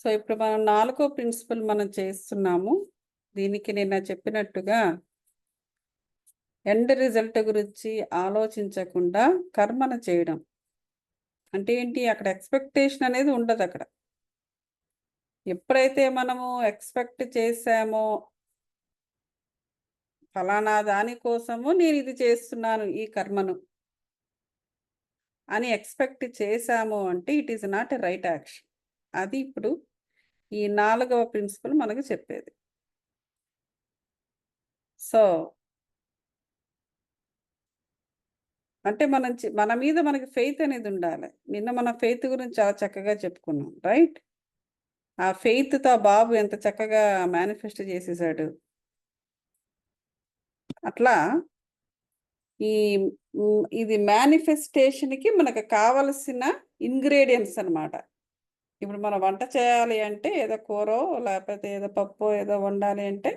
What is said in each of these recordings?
So ఇప్పుడు మనం 4వ ప్రిన్సిపల్ మనం చేస్తున్నాము. దీనికి నిన్న చెప్పినట్టుగా ఎండ్ రిజల్ట్ గురించి ఆలోచించకుండా కర్మను చేయడం. అంటే ఏంటి? అక్కడ ఎక్స్‌పెక్టేషన్ అనేది ఉండదక్కడ. ఎప్పుడైతే మనము ఎక్స్‌పెక్ట్ చేశామో, ఫలానా దాని కోసము నేనిది చేస్తున్నాను ఈ కర్మను అని ఎక్స్‌పెక్ట్ చేశాము అంటే it is not a right action. అది ఇప్పుడు ఈ 4వ ప్రిన్సిపల్ మనకు చెప్పేది. సో అంటే మన మీద మనకి ఫెయిత్ అనేది ఉండాలి. నిన్న మనం ఫెయిత్ గురించి చాలా చక్కగా చెప్పుకున్నాం. రైట్? ఆ ఫెయిత్‌తో ఆ బాబు ఎంత చక్కగా మేనిఫెస్ట్ చేసేసాడు. అట్లా ఈ ఇది మేనిఫెస్టేషన్‌కి మనకు కావలసిన ఇంగ్రీడియెంట్స్ అన్నమాట. ఇప్పుడు మనం వంట చేయాలి అంటే ఏదో కూరో, లేకపోతే ఏదో పప్పో ఏదో వండాలి అంటే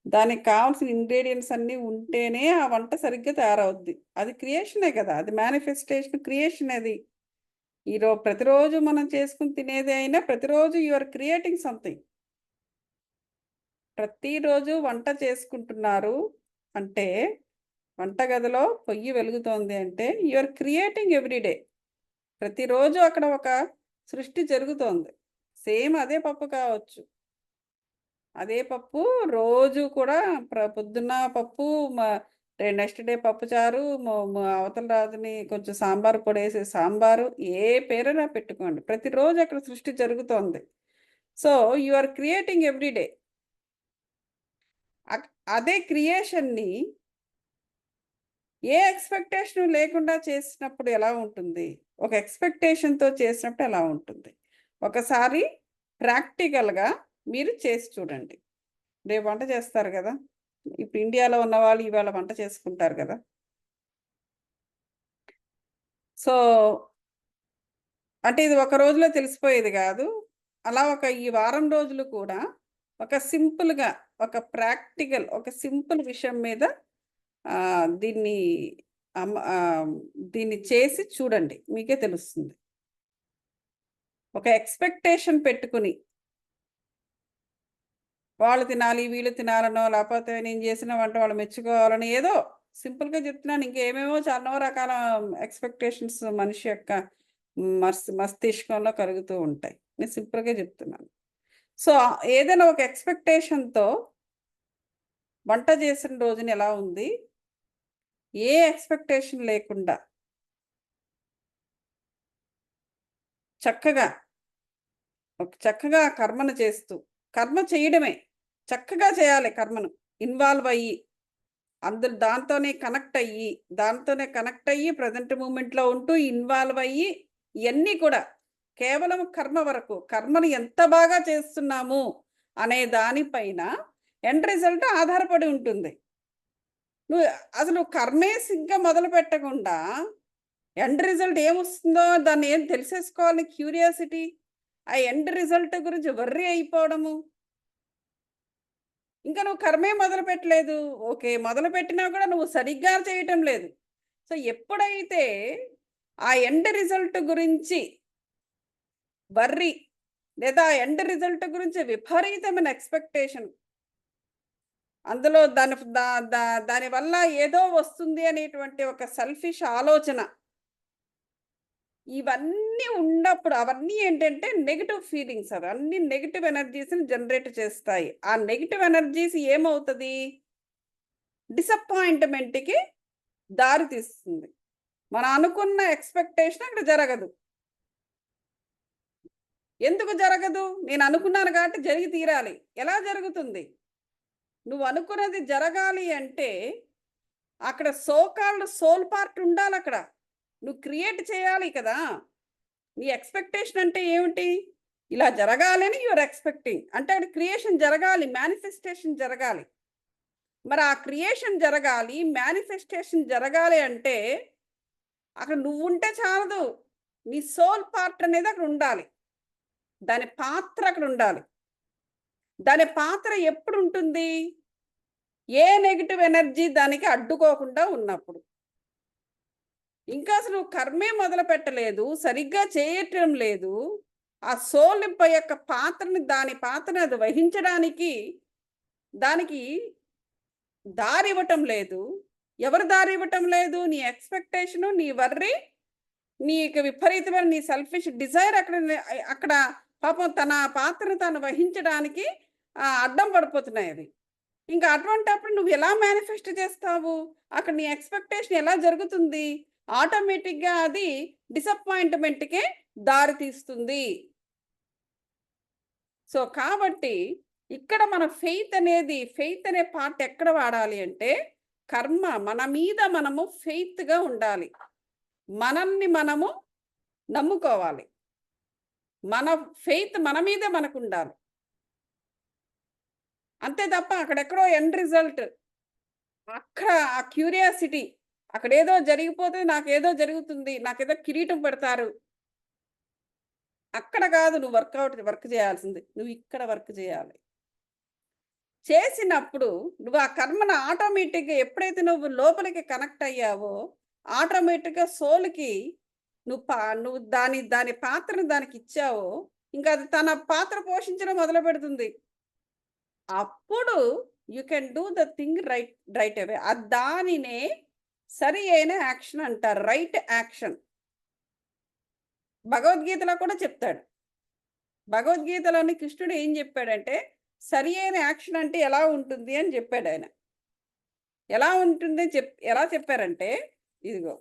దానికి కావాల్సిన ఇంగ్రీడియెంట్స్ అన్నీ ఉంటేనే ఆ వంట సరిగ్గా తయారవుద్ది. అది క్రియేషనే కదా! అది మేనిఫెస్టేషన్ క్రియేషన్ అది. ప్రతిరోజు మనం చేసుకొని తినేది అయినా ప్రతిరోజు యూ ఆర్ క్రియేటింగ్ సంథింగ్. ప్రతిరోజు వంట చేసుకుంటున్నారు అంటే, వంటగదిలో పొయ్యి వెలుగుతోంది అంటే you are creating every day. ప్రతిరోజు అక్కడ ఒక సృష్టి జరుగుతోంది. సేమ్ అదే పప్పు కావచ్చు. అదే పప్పు రోజు కూడా పొద్దున్న పప్పు, మ నెక్స్ట్ డే పప్పుచారు, అవతల రాజుని కొంచెం సాంబారు పొడేసి సాంబారు, ఏ పేరైనా పెట్టుకోండి. ప్రతిరోజు అక్కడ సృష్టి జరుగుతోంది. So, you are creating every day. అదే క్రియేషన్‌ని ఏ ఎక్స్‌పెక్టేషను లేకుండా చేసినప్పుడు ఎలా ఉంటుంది? ఒక ఎక్స్‌పెక్టేషన్‌తో చేసినప్పుడు ఎలా ఉంటుంది? ఒకసారి ప్రాక్టికల్‌గా మీరు చేసి చూడండి. రేపు వంట చేస్తారు గదా! ఇప్పుడు ఇండియాలో ఉన్నవాళ్ళు ఇవాళ వంట చేసుకుంటారు గదా! సో, అంటే ఇది ఒక రోజులో తెలిసిపోయేది గాదు. అలా ఈ వారం రోజులు కూడా ఒక సింపుల్‌గా, ఒక సింపుల్ విషయం మీద ఆహ్, దీన్ని అమ ఆహ్, దీన్ని చేసి చూడండి. మీకే తెలుస్తుంది. ఒక ఎక్స్‌పెక్టేషన్ పెట్టుకుని వాళ్ళు తినాలి, వీళ్ళు తినాలనో, లేపోతే నేను చేసిన వంట వాళ్ళు మెచ్చుకోవాలని ఏదో సింపుల్‌గా చెప్తున్నాను. ఇంకేమేమో ఎన్నో రకాల ఎక్స్‌పెక్టేషన్స్ మనిషి యొక్క మస్తిష్కంలో కలుగుతూ ఉంటాయి. నేను సింపుల్‌గా చెప్తున్నాను. సో, ఏదైనా ఒక ఎక్స్‌పెక్టేషన్‌తో వంట చేసిన రోజున ఎలా ఉంది? ఏ ఎక్స్‌పెక్టేషన్ లేకుండా చక్కగా, చక్కగా కర్మను చేస్తూ, కర్మ చేయడమే. చక్కగా చేయాలి కర్మను. ఇన్వాల్వ్ అయ్యి. దాంతోనే కనెక్ట్ అయ్యి ప్రెజెంట్ మూమెంట్‌లో ఉంటూ ఇన్వాల్వ్ అయ్యి ఇయన్నీ కూడా కేవలం కర్మ వరకు. కర్మను ఎంత బాగా చేస్తున్నాము అనే దాని పైన ఎండ్ రిజల్ట్ ఆధారపడి ఉంటుంది. నువ్వు అసలు కర్మే సరిగ్గా మొదలుపెట్టకుండా ఎండ్ రిజల్ట్ ఏమొస్తుందో దాన్ని ఏం తెలిసేసుకోవాలని క్యూరియాసిటీ, ఆ ఎండ్ రిజల్ట్ గురించి వర్రీ అయిపోవడము. ఇంకా నువ్వు కర్మే మొదలుపెట్టలేదు. ఓకే. మొదలుపెట్టినా కూడా నువ్వు సరిగ్గా చేయటం లేదు. సో, ఎప్పుడైతే ఆ ఎండ్ రిజల్ట్ గురించి వర్రీ లేదా ఎండ్ రిజల్ట్ గురించి విపరీతమైన ఎక్స్‌పెక్టేషన్, అందులో దాని దా దా దానివల్ల ఏదో వస్తుంది అనేటువంటి ఒక సెల్ఫిష్ ఆలోచన, ఇవన్నీ ఉన్నప్పుడు అవన్నీ ఏంటంటే నెగెటివ్ ఫీలింగ్స్, అవన్నీ నెగెటివ్ ఎనర్జీస్‌ని జనరేట్ చేస్తాయి. ఆ నెగెటివ్ ఎనర్జీస్ ఏమవుతది? డిసప్పాయింట్‌మెంట్‌కి దారి తీస్తుంది. మనం అనుకున్న ఎక్స్‌పెక్టేషన్ అక్కడ జరగదు. ఎందుకు జరగదు? నేను అనుకున్నాను కాబట్టి జరిగి తీరాలి. ఎలా జరుగుతుంది? నువ్వు అనుకున్నది జరగాలి అంటే అక్కడ సోల్ పార్ట్ ఉండాలక్కడ. నువ్వు క్రియేట్ చేయాలి కదా! నీ ఎక్స్‌పెక్టేషన్ అంటే ఏమిటి? ఇలా జరగాలని యూ ఆర్ ఎక్స్‌పెక్టింగ్. అంటే అక్కడ క్రియేషన్ జరగాలి. మేనిఫెస్టేషన్ జరగాలి. మరి ఆ క్రియేషన్ జరగాలి, మేనిఫెస్టేషన్ జరగాలి అంటే అక్కడ నువ్వుంటే చాలదు. నీ సోల్ పార్ట్ అనేది అక్కడ ఉండాలి. దాని పాత్ర అక్కడ ఉండాలి. దాని పాత్ర ఎప్పుడుంటుంది? ఏ నెగెటివ్ ఎనర్జీ దానికి అడ్డుకోకుండా ఉన్నప్పుడు. ఇంకా అసలు కర్మే మొదలుపెట్టలేదు. సరిగ్గా చేయటం లేదు. ఆ సోల్ యొక్క పాత్రని, దాని పాత్రని అది వహించడానికి దానికి దారి ఇవ్వటం లేదు. ఎవరు దారి ఇవ్వటం లేదు? నీ ఎక్స్‌పెక్టేషను, నీ వర్రీ, నీకు విపరీతమైన నీ సెల్ఫిష్ డిజైర్ అక్కడ పాపం తన పాత్రను తాను వహించడానికి అడ్డం పడిపోతున్నాయి అవి. ఇంకా అటువంటప్పుడు నువ్వు ఎలా మేనిఫెస్ట్ చేస్తావు? అక్కడ నీ ఎక్స్‌పెక్టేషన్ ఎలా జరుగుతుంది? ఆటోమేటిక్‌గా అది డిసప్పాయింట్‌మెంట్‌కే దారి తీస్తుంది. సో, కాబట్టి ఇక్కడ మన ఫెయిత్ అనే పార్ట్ ఎక్కడ వాడాలి అంటే, కర్మ మన మీద మనము ఫెయిత్‌గా ఉండాలి. మనల్ని మనము నమ్ముకోవాలి. మన ఫెయిత్ మన మీదే మనకుండాలి. అంతే తప్ప అక్కడెక్కడో ఎండ్ రిజల్ట్, అక్కడ ఆ క్యూరియాసిటీ, అక్కడేదో జరిగిపోతే నాకేదో జరుగుతుంది, నాకేదో కిరీటం పెడతారు. అక్కడ కాదు నువ్వు వర్క్ చేయాల్సింది. నువ్వు ఇక్కడ వర్క్ చేయాలి. చేసినప్పుడు నువ్వు ఆ కర్మను ఆటోమేటిక్‌గా ఎప్పుడైతే నువ్వు లోపలికి కనెక్ట్ అయ్యావో, ఆటోమేటిక్‌గా సోల్‌కి నువ్వు దాని పాత్రను దానికిచ్చావో, ఇంకా అది తన పాత్ర పోషించడం మొదలుపెడుతుంది. అప్పుడు you can do the thing right away. దానినే సరి అయిన యాక్షన్ అంటారు. Right action. భగవద్గీతలో కూడా చెప్తాడు. భగవద్గీతలోని కృష్ణుడు ఏం చెప్పాడంటే, సరి అయిన యాక్షన్ అంటే ఎలా ఉంటుంది అని చెప్పాడాయన. ఎలా ఉంటుంది ఎలా చెప్పారంటే, ఇదిగో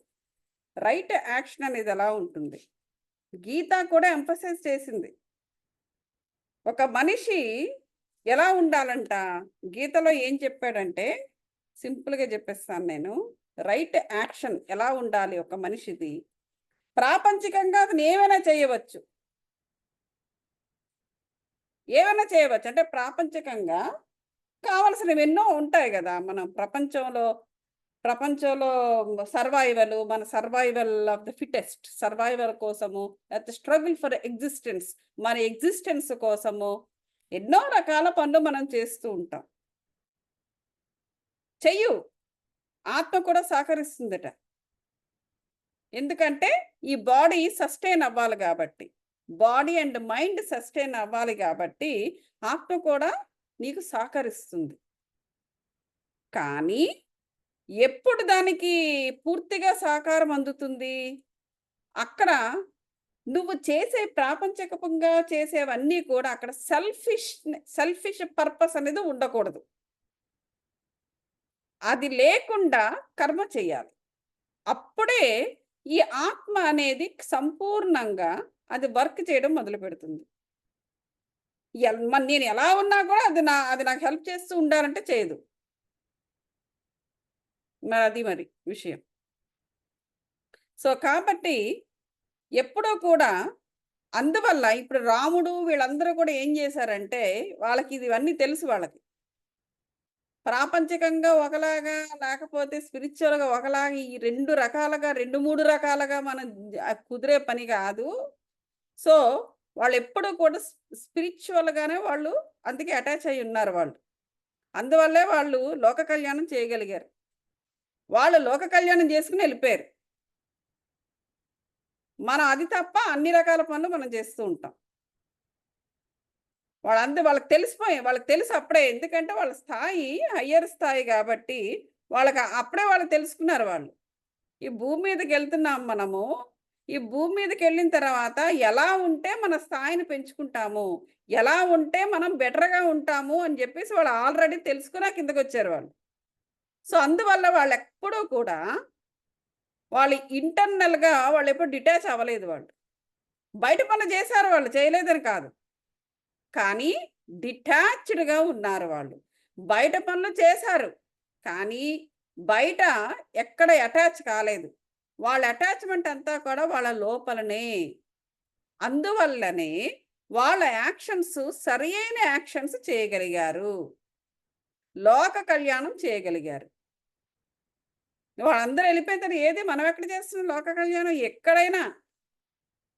రైట్ యాక్షన్ అనేది ఎలా ఉంటుంది. గీత కూడా ఎంఫసైజ్ చేసింది. ఒక మనిషి ఎలా ఉండాలంట, గీతలో ఏం చెప్పాడంటే, సింపుల్‌గా చెప్పేస్తాను నేను. రైట్ యాక్షన్ ఎలా ఉండాలి ఒక మనిషిది. ప్రాపంచికంగా అతను ఏమైనా చేయవచ్చు. ఏమైనా చేయవచ్చు. అంటే ప్రాపంచికంగా కావాల్సినవి ఎన్నో ఉంటాయి గదా! మనం ప్రపంచంలో మన survival of the fittest survival కోసము, లేకపోతే స్ట్రగుల్ ఫర్ ఎగ్జిస్టెన్స్, మన ఎగ్జిస్టెన్స్ కోసము ఎన్నో రకాల పనులు మనం చేస్తూ ఉంటాం. చెయ్యు. ఆత్మ కూడా సహకరిస్తుందట. ఎందుకంటే ఈ బాడీ సస్టైన్ అవ్వాలి గాబట్టి. బాడీ అండ్ మైండ్ సస్టైన్ అవ్వాలి గాబట్టి ఆత్మ కూడా నీకు సహకరిస్తుంది. కానీ ఎప్పుడు దానికి పూర్తిగా సహకారం అందుతుంది? అక్కడ నువ్వు ప్రాపంచికంగా చేసేవన్నీ కూడా అక్కడ సెల్ఫిష్ పర్పస్ అనేది ఉండకూడదు. అది లేకుండా కర్మ చేయాలి. అప్పుడే ఈ ఆత్మ అనేది సంపూర్ణంగా అది వర్క్ చేయడం మొదలుపెడుతుంది. నేను ఎలా ఉన్నా కూడా అది నాకు హెల్ప్ చేస్తూ ఉండాలంటే చేయదు. మరి విషయం. సో, కాబట్టి ఎప్పుడూ కూడా అందువల్ల ఇప్పుడు రాముడు వీళ్ళందరూ కూడా ఏం చేశారంటే, ఇవన్నీ తెలుసు వాళ్ళకి. ప్రాపంచికంగా ఒకలాగా, లేకపోతే స్పిరిచ్యువల్‌గా ఒకలాగా, ఈ 2 రకాలుగా 2, 3 రకాలుగా మనం కుదిరే పని కాదు. సో, వాళ్ళెప్పుడూ కూడా స్పిరిచ్యువల్‌గానే వాళ్ళు అందుకే అటాచ్ అయ్యి ఉన్నారు వాళ్ళు. అందువల్లే వాళ్ళు లోక కళ్యాణం చేయగలిగారు. వాళ్ళు లోక కళ్యాణం చేసుకొని ఎళ్ళిపోయారు. మనం అది తప్ప అన్ని రకాల పనులు మనం చేస్తూ ఉంటాం. వాళ్ళకి తెలుసు అప్పుడే. ఎందుకంటే వాళ్ళ స్థాయి హయ్యర్ స్థాయి గాబట్టి, అప్పుడే వాళ్ళు తెలుసుకున్నారు వాళ్ళు. ఈ భూమి మీదకెళ్తున్నాం మనము. ఈ భూమి మీదకెళ్ళిన తర్వాత ఎలా ఉంటే మన స్థాయిని పెంచుకుంటాము, ఎలా ఉంటే మనం బెటర్‌గా ఉంటాము అని జెప్పేసి వాళ్ళు ఆల్రెడీ తెలుసుకొని ఆ కిందకొచ్చారు వాళ్ళు. సో, అందువల్ల వాళ్ళెప్పుడూ కూడా ఇంటర్నల్‌గా వాళ్ళెప్పుడు డిటాచ్ అవ్వలేదు వాళ్ళు. బయట పనులు చేశారు వాళ్ళు, చేయలేదని కాదు. కానీ డిటాచ్డ్‌గా ఉన్నారు వాళ్ళు. బయట పనులు చేశారు. కానీ బయట ఎక్కడ అటాచ్ కాలేదు. వాళ్ళ అటాచ్‌మెంట్ అంతా కూడా వాళ్ళ లోపలనే. అందువల్లనే వాళ్ళ యాక్షన్స్ సరియైన యాక్షన్స్ చేయగలిగారు. లోక కళ్యాణం చేయగలిగారు. వాళ్ళందరూ ఎళ్ళిపోయిన తర్వాత ఏది మనం ఎక్కడ చేస్తున్నాం లోక కళ్యాణం? ఎక్కడైనా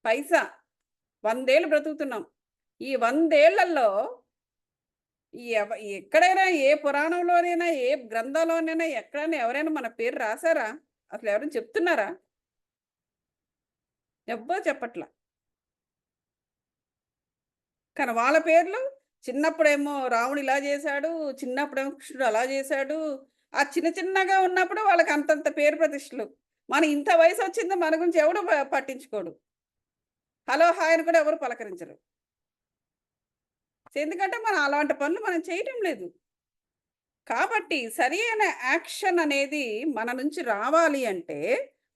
పైసా 100 ఏళ్ళు బ్రతుకుతున్నాం. ఈ 100 ఏళ్లలో ఎక్కడైనా ఏ పురాణంలోనైనా, ఏ గ్రంథంలోనైనా ఎక్కడైనా ఎవరైనా మన పేరు రాసారా? అసలు ఎవరైనా చెప్తున్నారా? ఎవ్వరు చెప్పట్ల. కానీ వాళ్ళ పేర్లు చిన్నప్పుడేమో రాముడు ఇలా చేశాడు, చిన్నప్పుడేమో కృష్ణుడు అలా చేశాడు. ఆ చిన్న చిన్నగా ఉన్నప్పుడు వాళ్ళకి అంతంత పేరు ప్రతిష్టలు. మన ఇంత వయసొచ్చింది మన గురించి ఎవడు పట్టించుకోడు. హలో, హాయ్ అని కూడా ఎవరు పలకరించరు. ఎందుకంటే మనం అలాంటి పనులు మనం చేయటం లేదు. కాబట్టి సరి అయిన యాక్షన్ అనేది మన నుంచి రావాలి అంటే,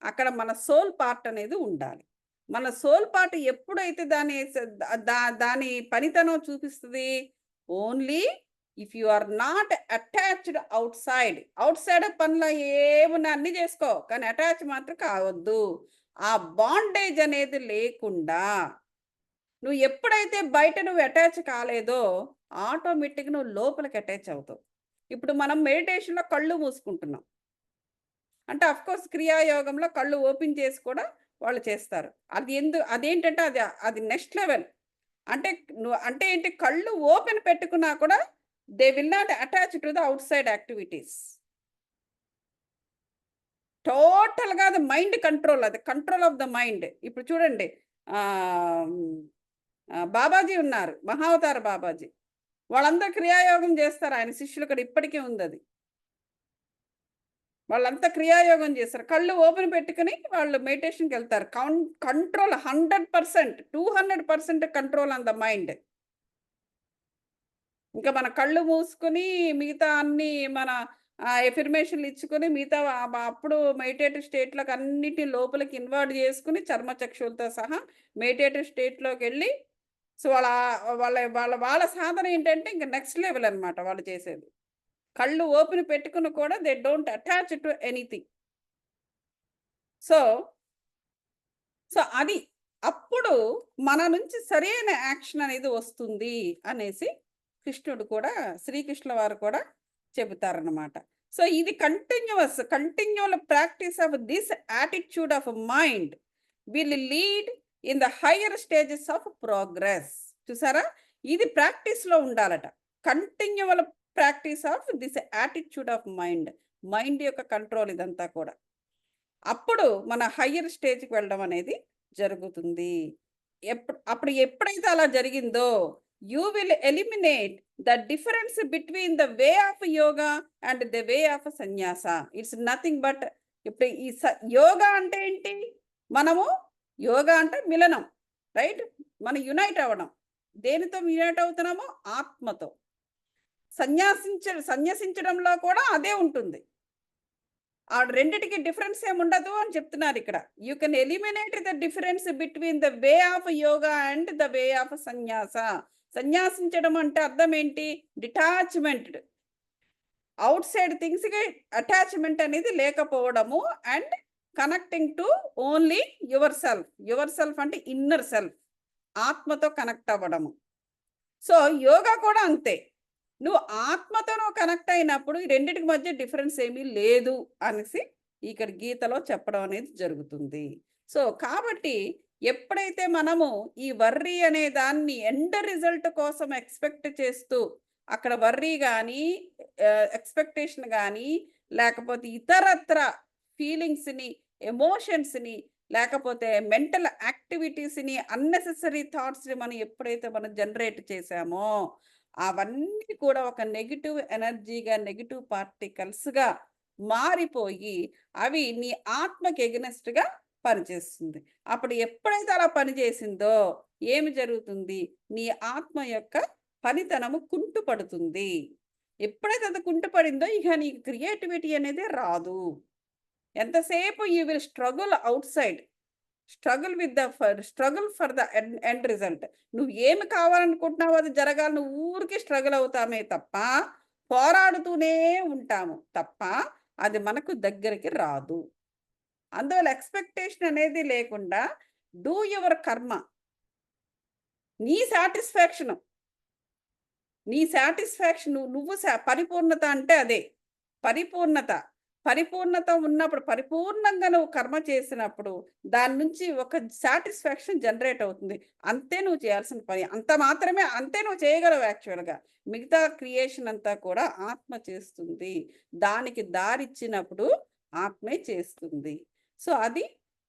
అక్కడ మన సోల్ పార్ట్ అనేది ఉండాలి. మన సోల్ పార్ట్ ఎప్పుడైతే దాని దాని పనితనం చూపిస్తది, only if you are not attached outside. Outside పనులు ఏమున్నా అన్నీ చేసుకో. కానీ అటాచ్ మాత్రం కావద్దు. ఆ బాండేజ్ అనేది లేకుండా నువ్వు ఎప్పుడైతే బయట నువ్వు అటాచ్ కాలేదో, ఆటోమేటిక్‌గా నువ్వు లోపలికి అటాచ్ అవుతావు. ఇప్పుడు మనం మెడిటేషన్‌లో కళ్ళు మూసుకుంటున్నాం. అంటే ఆఫ్‌కోర్స్ క్రియాయోగంలో కళ్ళు ఓపెన్ చేసి కూడా వాళ్ళు చేస్తారు. అదేంటంటే అది నెక్స్ట్ లెవెల్. అంటే అంటే ఏంటి, కళ్ళు ఓపెన్ పెట్టుకున్నా కూడా they will not attach to the outside activities. టోటల్‌గా అది మైండ్ కంట్రోల్. అది కంట్రోల్ ఆఫ్ ద మైండ్. ఇప్పుడు చూడండి, ఆహ్, బాబాజీ ఉన్నారు. మహావతార బాబాజీ. వాళ్ళందరూ క్రియాయోగం చేస్తారు. ఆయన శిష్యులు కూడా ఇప్పటికి ఉందది. వాళ్ళంతా క్రియాయోగం చేస్తారు. కళ్ళు ఓపెన్ పెట్టుకొని వాళ్ళు మెడిటేషన్‌కెళ్తారు. Control 100%, 200% control on the mind. ఇంకా మన కళ్ళు మూసుకొని మిగతా అన్నీ మన ఎఫర్మేషన్‌లు ఇచ్చుకొని మిగతా అప్పుడు మెడిటేటివ్ స్టేట్‌లోకి అన్నిటిని లోపలికి ఇన్వాల్వ్ చేసుకొని చర్మచక్షువులతో సహా మెడిటేటివ్ స్టేట్‌లోకెళ్ళి సో, వాళ్ళ వాళ్ళ వాళ్ళ వాళ్ళ సాధన ఏంటంటే ఇంక నెక్స్ట్ లెవెల్ అన్నమాట వాళ్ళు చేసేది. కళ్ళు ఓపెన్ పెట్టుకుని కూడా they don't attach to anything. So, అది. అప్పుడు మన నుంచి సరైన యాక్షన్ అనేది వస్తుంది అనేసి కృష్ణుడు కూడా, శ్రీకృష్ణుల వారు కూడా చెబుతారన్నమాట. సో, ఇది continual practice of this attitude of mind will lead in the higher stages of progress. చూసారా? ఇది ప్రాక్టీస్‌లో ఉండాలట. Continual practice of this attitude of mind. Mind యొక్క కంట్రోల్ ఇదంతా కూడా. అప్పుడు మన హైయర్ స్టేజ్‌కి వెళ్ళడం అనేది జరుగుతుంది. అప్పుడు ఎప్పుడైతే అలా జరిగిందో, you will eliminate the difference between the way of yoga and the way of సన్యాస. ఇట్స్ నథింగ్ బట్ ఇప్పుడు యోగా అంటే ఏంటి? మనము యోగా అంటే మిలనం. రైట్? మనం యునైట్ అవ్వడం. దేనితో యునైట్ అవుతున్నామో? ఆత్మతో. సన్యసించడంలో కూడా అదే ఉంటుంది. ఆ రెండిటికి డిఫరెన్స్ ఏముండదు అని చెప్తున్నారిక్కడ. You can eliminate the difference between the way of yoga and the way of sanyasa. సన్యాసించడం అంటే అర్థం ఏంటి? డిటాచ్‌మెంట్. ఔట్‌సైడ్ థింగ్స్‌కి అటాచ్‌మెంట్ అనేది లేకపోవడము and connecting to only your self. Your self అంటే ఇన్నర్ సెల్ఫ్. ఆత్మతో కనెక్ట్ అవ్వడము. సో, యోగా కూడా అంతే. నువ్వు కనెక్ట్ అయినప్పుడు ఈ రెండిటికి మధ్య డిఫరెన్స్ ఏమీ లేదు అనేసి ఇక్కడ గీతలో చెప్పడం అనేది జరుగుతుంది. సో, కాబట్టి ఎప్పుడైతే మనము ఈ వర్రీ అనే దాన్ని ఎండ్ రిజల్ట్ కోసం ఎక్స్‌పెక్ట్ చేస్తూ అక్కడ వర్రీ గానీ, ఎక్స్‌పెక్టేషన్ గానీ, లేకపోతే ఇతరత్ర ఫీలింగ్స్‌ని, ఎమోషన్స్‌ని, లేకపోతే మెంటల్ యాక్టివిటీస్‌ని, అన్నెసెసరీ థాట్స్‌ని మనం జనరేట్ చేశామో అవన్నీ కూడా ఒక నెగెటివ్ ఎనర్జీగా, నెగెటివ్ పార్టికల్స్‌గా మారిపోయి, అవి నీ ఆత్మకి ఎగనెస్ట్‌గా పనిచేస్తుంది. అప్పుడు ఎప్పుడైతే అలా పనిచేసిందో, ఏమి జరుగుతుంది? నీ ఆత్మ యొక్క పనితనము కుంటుపడుతుంది. ఎప్పుడైతే అది కుంటుపడిందో, ఇక నీకు క్రియేటివిటీ అనేదే రాదు. ఎంతసేపు you will struggle outside. Struggle for the end result. నువ్వు ఏమి కావాలనుకుంటున్నావో అది జరగాలి. నువ్వు ఊరికే స్ట్రగుల్ అవుతామే తప్ప, పోరాడుతూనే ఉంటాము తప్ప, అది మనకు దగ్గరికి రాదు. అందువల్ల ఎక్స్‌పెక్టేషన్ అనేది లేకుండా డూ యువర్ కర్మ. నీ సాటిస్ఫాక్షన్. నీ సాటిస్ఫాక్షన్ నువ్వు పరిపూర్ణత అంటే అదే. పరిపూర్ణత. పరిపూర్ణత ఉన్నప్పుడు పరిపూర్ణంగా నువ్వు కర్మ చేసినప్పుడు దాని నుంచి ఒక సాటిస్ఫాక్షన్ జనరేట్ అవుతుంది. అంతే నువ్వు చేయాల్సిన పని. అంతే నువ్వు చేయగలవు యాక్చువల్‌గా. మిగతా క్రియేషన్ అంతా కూడా ఆత్మ చేస్తుంది. దానికి దారిచ్చినప్పుడు ఆత్మే చేస్తుంది. సో, అది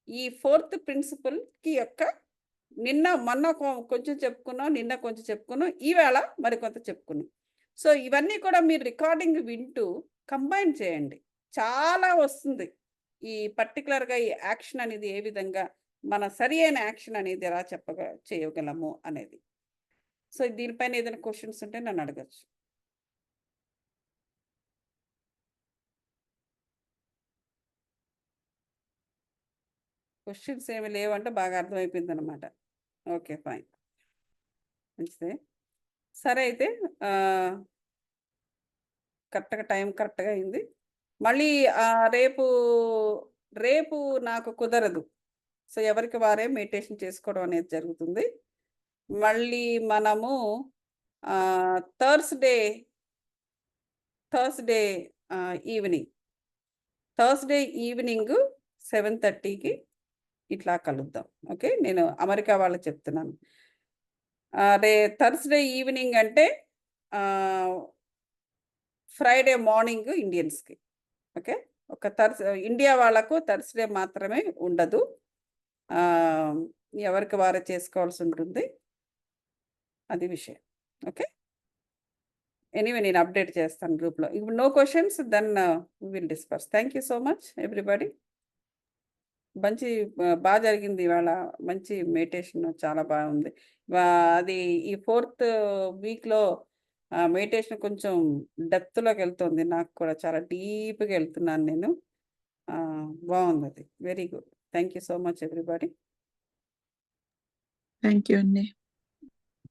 ఈ ఫోర్త్ ప్రిన్సిపల్‌కి యొక్క నిన్న మొన్న కొంచెం చెప్పుకున్నాం, నిన్న కొంచెం చెప్పుకున్నాం, ఈవేళ మరికొంత చెప్పుకున్నాం. సో, ఇవన్నీ కూడా మీరు రికార్డింగ్ వింటూ కంబైన్ చేయండి. చాలా వస్తుంది. ఈ పర్టిక్యులర్‌గా ఈ యాక్షన్ అనేది ఏ విధంగా మన సరి అయిన యాక్షన్ అనేది ఎలా చేయగలము అనేది. సో, దీనిపైన ఏదైనా క్వెషన్స్ ఉంటే నన్ను అడగొచ్చు. క్వెషన్స్ ఏమి లేవంటే బాగా అర్థమైపోయిందనమాట. ఓకే. ఫైన్. మంచిదే. సరే అయితే కరెక్ట్‌గా టైం కరెక్ట్‌గా అయింది. మళ్ళీ రేపు రేపు నాకు కుదరదు. సో, ఎవరికి వారే మెడిటేషన్ చేసుకోవడం అనేది జరుగుతుంది. మళ్ళీ మనము Thursday Thursday evening Thursday evening 7:30కి ఇట్లా కలుద్దాం. ఓకే. నేను అమెరికా వాళ్ళకి చెప్తున్నాను. థర్స్‌డే ఈవినింగ్ అంటే ఆహ్, ఫ్రైడే మార్నింగ్ ఇండియన్స్‌కి. ఓకే. ఇండియా వాళ్ళకు థర్స్‌డే మాత్రమే ఉండదు. ఆహ్, ఎవరికి వారే చేసుకోవాల్సి ఉంటుంది. అది విషయం. ఓకే. ఎనీవే నేను అప్డేట్ చేస్తాను గ్రూప్‌లో. ఇప్పుడు no questions then we will discuss. Thank you so much everybody. మంచి బా జరిగింది ఇవాళ. మంచి మెడిటేషన్ చాలా బాగుంది. అది ఈ ఫోర్త్ వీక్‌లో మెడిటేషన్ కొంచెం డెప్త్‌లోకెళ్తుంది. నాకు కూడా చాలా డీప్‌గా ఎళ్తున్నాను నేను. బావుందది. Very good. Thank you so much everybody. Thank you అండి.